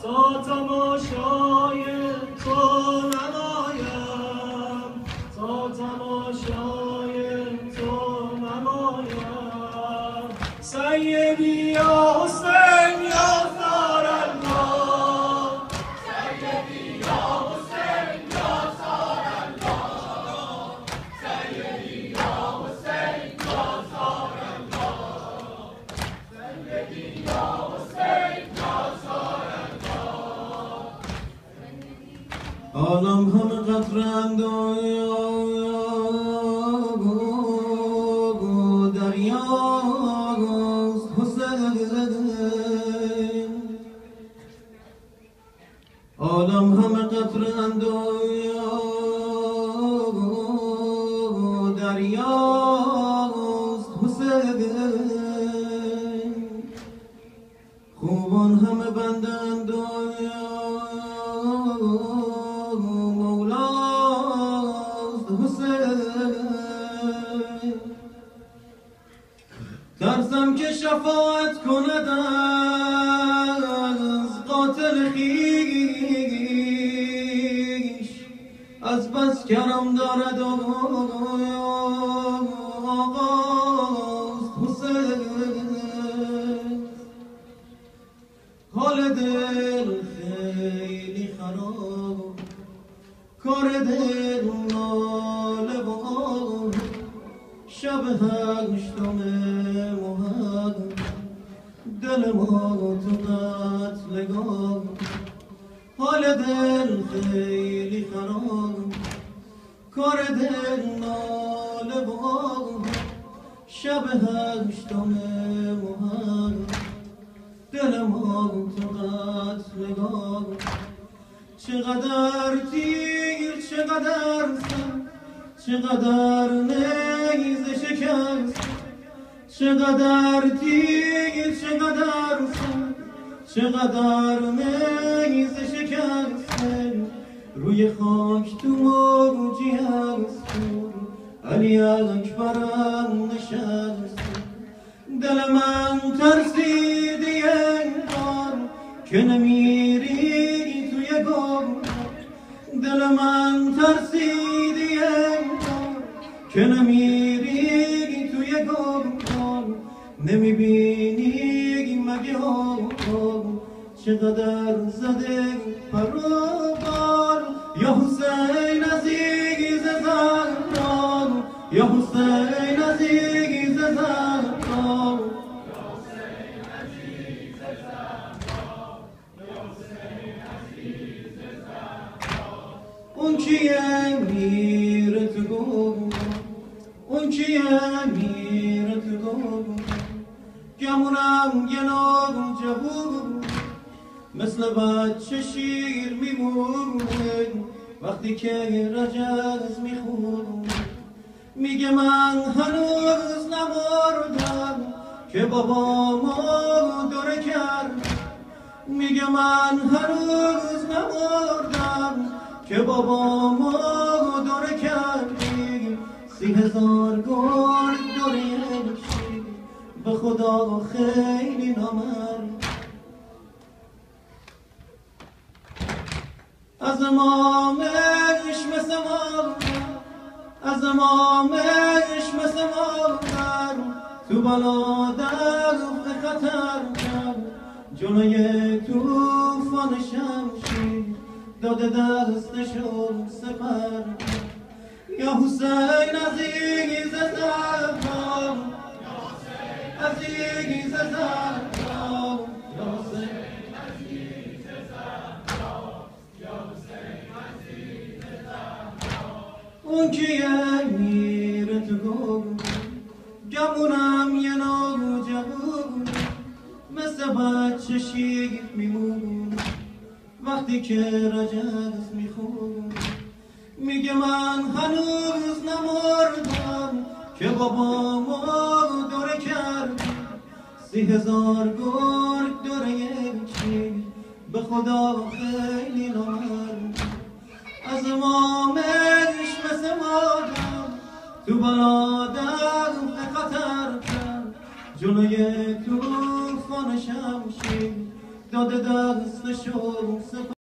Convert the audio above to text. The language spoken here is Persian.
تا تماشای تو نمایم، تا تماشای تو نمایم. سیدی یا حسین یا زار الله، سیدی یا حسین یا زار الله، سیدی یا حسین یا زار الله، سیدی یا حسین یا زار الله. عالم همه قطرند و دریاست حسین، عالم همه قطرند و دریاست حسین، خوبان همه بندند و مولاست حسین. ترسم که شفاعت کند از قاتل خویش، از بس کرم دارد و آقاست حسین. حال دل خیلی خراب، کار دل ناله و شب هشتم محرم، دل ما تو قتلگاه. حال دل خیلی خراب، کار دل ناله و شب هشتم محرم، دل ما تو قتلگاه. چقدر تیر چقدر سر، چقدر نیزه شکست، چقدر تیر چقدر سر، چقدر نیزه شکست، روی خاک تو موجی هست، علی اکبرم نشست. دل من ترسیدی انگار که نمیری توی گم، دل من ترسیدی انگار که نمیری توی گم، نمیبینی مگه هم چقدر زده پروبار. یا حسین عزیز زهرا، یا حسین عزیز زهرا، اون کیه میره تو گم، اون کیه میره تو گم. گمونم یه نام جوون مثل بچه شیر میمونه، وقتی که رجز میخونه میگه من هنوز نمردم که بابامو دوره کرد. میگه من هنوز نمردم که بابامو دوره کردی. 30,000 گرگ دوره شیر، به خدا خیلی نامرد. از امامش مثل مادر، از امامش مثل مادر، تو بلا در خطر کرد. جلوی توفان شمشیر داده دستشو سپر. یا حسین عزیز زهرا، عزیز زهرا، یا حسین عزیز زهرا، یا حسین عزیز زهرا. اون کیه میره تو گم، گمونم یه نوجوون مثل بچه شیر میمون، وقتی که رجز میخون میگه من هنوز نمردم که بابامو دوره کرد. 30,000 گرگ دوره چیر، به خدا خیلی نامرد. از امامش مثل مادر، تو بلا در خطر کرد. جلوی توفان شمشیر داده دستشو